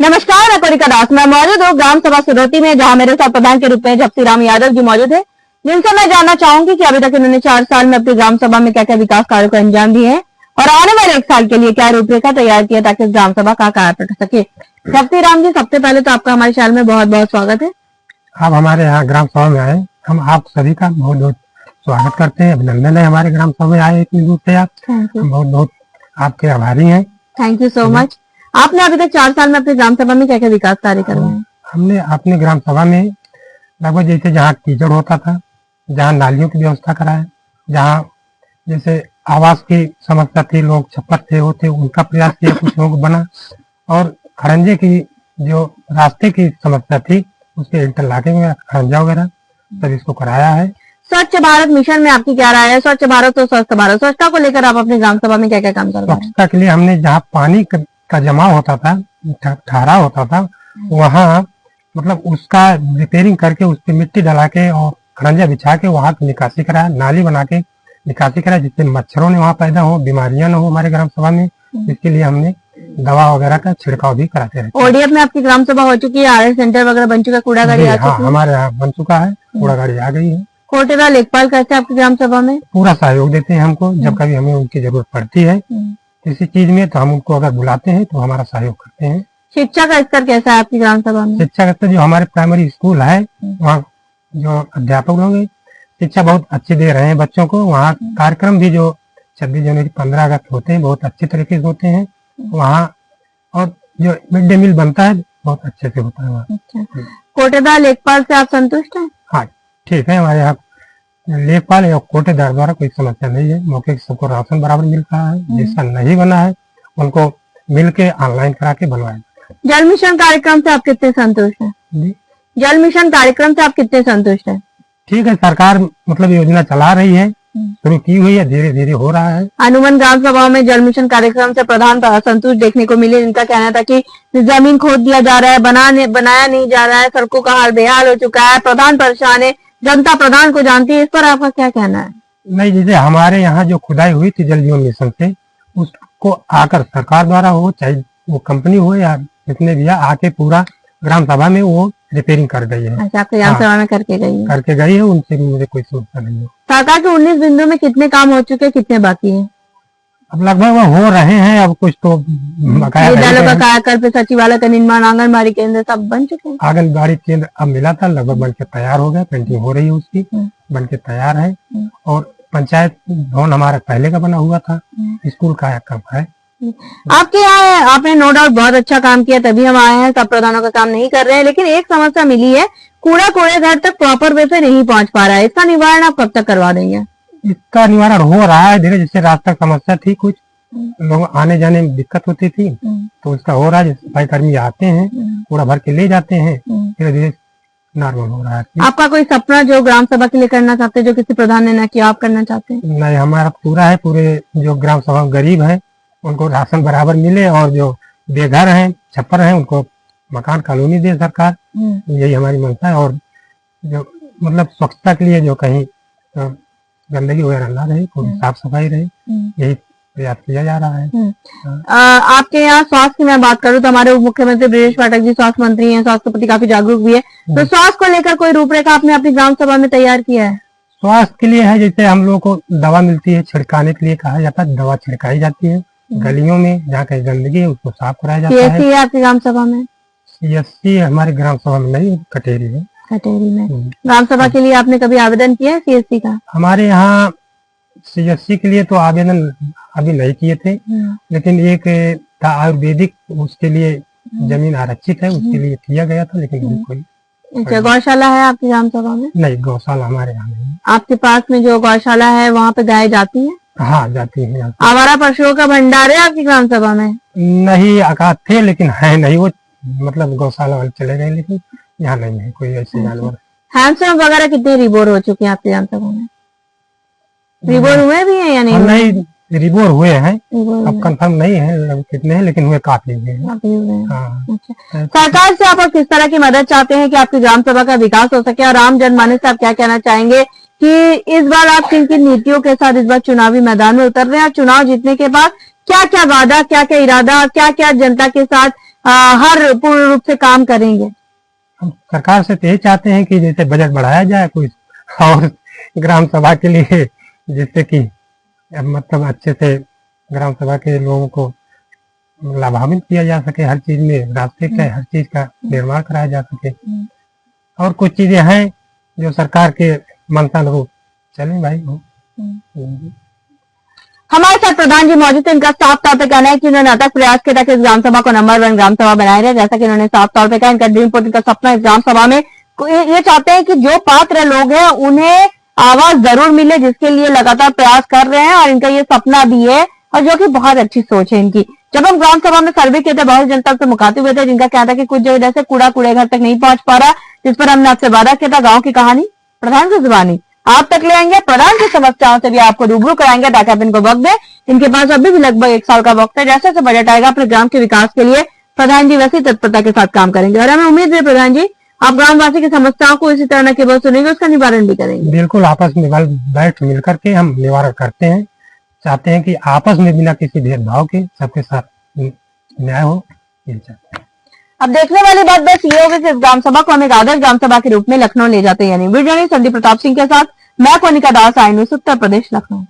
नमस्कार, मैं कोरिका दास। मैं मौजूद हूँ ग्राम सभा सुरती में, जहाँ मेरे साथ प्रधान के रूप में झपसी राम यादव जी मौजूद है, जिनसे मैं जानना चाहूंगी कि अभी तक इन्होंने 4 साल में अपनी ग्राम सभा में क्या क्या विकास कार्यों को अंजाम दिए हैं और आने वाले 1 साल के लिए क्या रूपरेखा तैयार किया ताकि ग्राम सभा का कार्य कर सके। झपसी राम जी, सबसे पहले तो आपका हमारे चैनल में बहुत बहुत स्वागत है। आप हमारे यहाँ ग्राम सभा में आए, हम आप सभी का बहुत बहुत स्वागत करते हैं, अभिनंदन है। हमारे ग्राम सभा में आए इतनी दूर से आप, हम बहुत बहुत आपके आभारी हैं। Thank you so much. आपने अभी तक 4 साल में अपनी ग्राम सभा में क्या क्या विकास कार्य करवाए हैं? हमने अपने ग्राम सभा में लगभग जैसे जहाँ कीचड़ होता था, जहाँ नालियों की व्यवस्था कराए, जहाँ जैसे आवास की समस्या थी, लोग छप्पर थे होते, उनका प्रयास किया, कुछ लोग बना, और खड़ंजे की जो रास्ते की समस्या थी उसके इंटरलॉकिंग में खड़ंजा वगैरह सब इसको कराया है। स्वच्छ भारत मिशन में आपकी क्या राय है? स्वच्छ भारत और स्वस्थ भारत, स्वच्छता को लेकर आप अपनी ग्राम सभा में क्या क्या काम कर रहे हैं? स्वच्छता के लिए हमने जहाँ पानी का जमाव होता था, ठहराव होता था, वहाँ मतलब उसका रिपेयरिंग करके उस पर मिट्टी डला के और खड़ंजा बिछा के वहाँ की निकासी कराया, नाली बना के निकासी कराया, जिससे मच्छरों ने वहाँ पैदा हो, बीमारियां न हो हमारे ग्राम सभा में। इसके लिए हमने दवा वगैरह का छिड़काव भी कराते हैं। ओडीएफ में आपकी ग्राम सभा हो चुकी है, आरएस सेंटर वगैरह बन चुका है, कूड़ा गाड़ी आ चुकी है? हमारे यहाँ बन चुका है, कूड़ा गाड़ी आ गई है। कोटेदार लेखपाल कैसे आपकी ग्राम सभा में? पूरा सहयोग देते हैं हमको, जब कभी हमें उनकी जरूरत पड़ती है किसी चीज में तो हम उनको अगर बुलाते हैं तो हमारा सहयोग करते हैं। शिक्षा का स्तर कैसा है आपकी ग्राम सभा में? शिक्षा का स्तर जो हमारे प्राइमरी स्कूल है, वहाँ जो अध्यापक लोग शिक्षा बहुत अच्छी दे रहे हैं बच्चों को। वहाँ कार्यक्रम भी जो 26 जनवरी 15 अगस्त होते हैं बहुत अच्छे तरीके से होते हैं वहाँ, और जो मिड डे मील बनता है बहुत अच्छे से होता है वहाँ। अच्छा, कोटेदार लेखपाल से आप संतुष्ट हैं? हाँ ठीक है, हमारे यहाँ लेखपाल या कोटेदार द्वारा कोई समस्या नहीं है। मौके से सबको राशन बराबर मिल रहा है, जिसका नहीं बना है उनको मिल के ऑनलाइन करा के बनवाए। जल मिशन कार्यक्रम से आप कितने संतुष्ट हैं? जल मिशन कार्यक्रम से आप कितने संतुष्ट हैं? ठीक है, सरकार मतलब योजना चला रही है, शुरू की हुई है, धीरे धीरे हो रहा है। अनुमन ग्राम सभा में जल मिशन कार्यक्रम से प्रधान असंतुष्ट देखने को मिले। इनका कहना था कि जमीन खोद दिया जा रहा है, बनाया नहीं जा रहा है, सड़कों का हाल बेहाल हो चुका है, प्रधान परेशान है, जनता प्रधान को जानती है। इस पर आपका क्या कहना है? नहीं, जैसे हमारे यहाँ जो खुदाई हुई थी जल जीवन मिशन से, उसको आकर सरकार द्वारा हो, चाहे वो कंपनी हो या जितने भी आके पूरा ग्राम सभा में वो रिपेयरिंग कर गई है। अच्छा, आपके ग्राम सभा में करके गई है? उनसे भी मुझे कोई समस्या नहीं है। सरकार के 19 बिंदु में कितने काम हो चुके, कितने बाकी हैं? अब लगभग वो हो रहे हैं, अब कुछ तो विद्यालयों का कायाकल्प, सचिवालय का निर्माण, आंगनबाड़ी केंद्र सब बन चुके हैं। आंगनबाड़ी केंद्र अब मिला था, लगभग बन के तैयार हो गया, पेंटिंग हो रही है उसकी, बन के तैयार है। और पंचायत भवन हमारा पहले का बना हुआ था, स्कूल कायाकल्प है। आपके यहाँ आपने नो डाउट बहुत अच्छा काम किया, तभी हम आए हैं। सब प्रधानों का काम नहीं कर रहे हैं, लेकिन एक समस्या मिली है, कूड़ा कूड़े घर तक प्रॉपर वे से नहीं पहुंच पा रहा है। इसका निवारण आप कब तक करवा देंगे? इसका निवारण हो रहा है धीरे, जैसे रास्ता समस्या थी, कुछ लोग आने जाने में दिक्कत होती थी, तो इसका हो रहा है। सफाई कर्मी आते हैं, कूड़ा भर के ले जाते हैं, धीरे धीरे नॉर्मल हो रहा है। आपका कोई सपना जो ग्राम सभा के लिए करना चाहते हैं, जो किसी प्रधान ने ना किया, आप करना चाहते हैं? नहीं, हमारा पूरा है। पूरे जो ग्राम सभा गरीब है उनको राशन बराबर मिले, और जो बेघर हैं, छप्पर हैं, उनको मकान कॉलोनी दे सरकार, यही हमारी मंशा है। और जो मतलब स्वच्छता के लिए जो कहीं गंदगी वगैरह ना रहे, कोई साफ सफाई रहे, यही प्रयास किया जा रहा है। आपके यहाँ स्वास्थ्य की मैं बात करूँ तो हमारे उप मुख्यमंत्री ब्रजेश पाठक जी स्वास्थ्य मंत्री हैं, स्वास्थ्य के प्रति काफी जागरूक भी है, तो स्वास्थ्य को लेकर कोई रूपरेखा आपने अपनी ग्राम सभा में तैयार किया है? स्वास्थ्य के लिए है, जैसे हम लोग को दवा मिलती है, छिड़काने के लिए कहा जाता है, दवा छिड़काई जाती है गलियों में, जहाँ कहीं गंदगी है उसको साफ कराया जाता है। सीएससी है आपकी ग्राम सभा में? सीएससी हमारे ग्राम सभा में नहीं, कटेरी है। कटेरी में ग्राम सभा के लिए आपने कभी आवेदन किया है सीएससी का? हमारे यहाँ सीएससी के लिए तो आवेदन अभी नहीं किए थे, लेकिन एक था आयुर्वेदिक, उसके लिए जमीन आरक्षित है, उसके लिए किया गया था, लेकिन अभी कोई। अच्छा, गौशाला है आपकी ग्राम सभा में? नहीं, गौशाला हमारे यहाँ नहीं। आपके पास में जो गौशाला है वहाँ पे गाय जाती है? हाँ, जाती है। आवारा पशुओं का भंडार है आपकी ग्राम सभा में? नहीं, आकाश थे लेकिन है नहीं, वो मतलब गौशाला वाले चले गए, लेकिन यहाँ नहीं है कोई ऐसे जानवर। हैंडसम वगैरह कितने रिबोर हो चुके हैं आपकी ग्राम सभा में? रिबोर हुए भी हैं या नहीं? नहीं, रिबोर हुए हैं, अब कंफर्म नहीं है कितने हैं, लेकिन हुए काफी हुए। अच्छा, सरकार से आप किस तरह की मदद चाहते हैं कि आपकी ग्राम सभा का विकास हो सके, और आम जनमानस से आप क्या कहना चाहेंगे कि इस बार आप किन किन नीतियों के साथ इस बार चुनावी मैदान में उतर रहे हैं, और चुनाव जीतने के बाद क्या क्या वादा, क्या क्या इरादा, क्या क्या जनता के साथ हर पूर्ण रूप से काम करेंगे? हम सरकार से तो यही चाहते हैं कि जैसे बजट बढ़ाया जाए कुछ और ग्राम सभा के लिए, जिससे कि मतलब अच्छे से ग्राम सभा के लोगों को लाभान्वित किया जा सके, हर चीज में रास्ते का हर चीज का निर्माण कराया जा सके। और कुछ चीजें हैं जो सरकार के मनसा अनुरूप चले भाई हो। हमारे साथ प्रधान जी मौजूद थे। इनका साफ तौर पे कहना है कि उन्होंने अथक प्रयास किया ताकि इस ग्राम सभा को नंबर 1 ग्राम सभा बनाया जाए। जैसा कि उन्होंने साफ तौर पे कहा, इनका ड्रीम पोर्ट, इनका सपना इस ग्राम सभा में ये चाहते हैं कि जो पात्र लोग हैं उन्हें आवाज जरूर मिले, जिसके लिए लगातार प्रयास कर रहे हैं और इनका ये सपना भी है और जो कि बहुत अच्छी सोच है इनकी। जब हम ग्राम सभा में सर्वे किए थे, बहुत जनता से मुखातिब हुए थे, जिनका कहना था कि कुछ जगह जैसे कूड़ा घर तक नहीं पहुंच पा रहा, जिस पर हमने आपसे वादा किया था। गाँव की कहानी प्रधान की जुबानी आप तक ले आएंगे, प्रधान की समस्याओं से भी आपको रूबरू कराएंगे ताकि आप इनको वक्त दें। इनके पास अभी भी लगभग 1 साल का वक्त है। जैसे जैसे बजट आएगा अपने ग्राम के विकास के लिए प्रधान जी वैसी तत्परता के साथ काम करेंगे और हमें उम्मीद है प्रधान जी आप ग्रामवासी की समस्याओं को इसी तरह न केवल सुनेंगे, उसका निवारण भी करेंगे। बिल्कुल, आपस में बैठ मिलकर के हम निवारण करते हैं, चाहते हैं कि आपस में बिना किसी भेदभाव के सबके साथ न्याय हो, ये चाहते हैं। अब देखने वाली बात बस ये होगी कि इस ग्राम सभा को हम एक आदर्श ग्राम सभा के रूप में लखनऊ ले जाते हैं। यानी वीडियो संदीप प्रताप सिंह के साथ मैं कोनिका दास, आई न्यूज़, उत्तर प्रदेश, लखनऊ।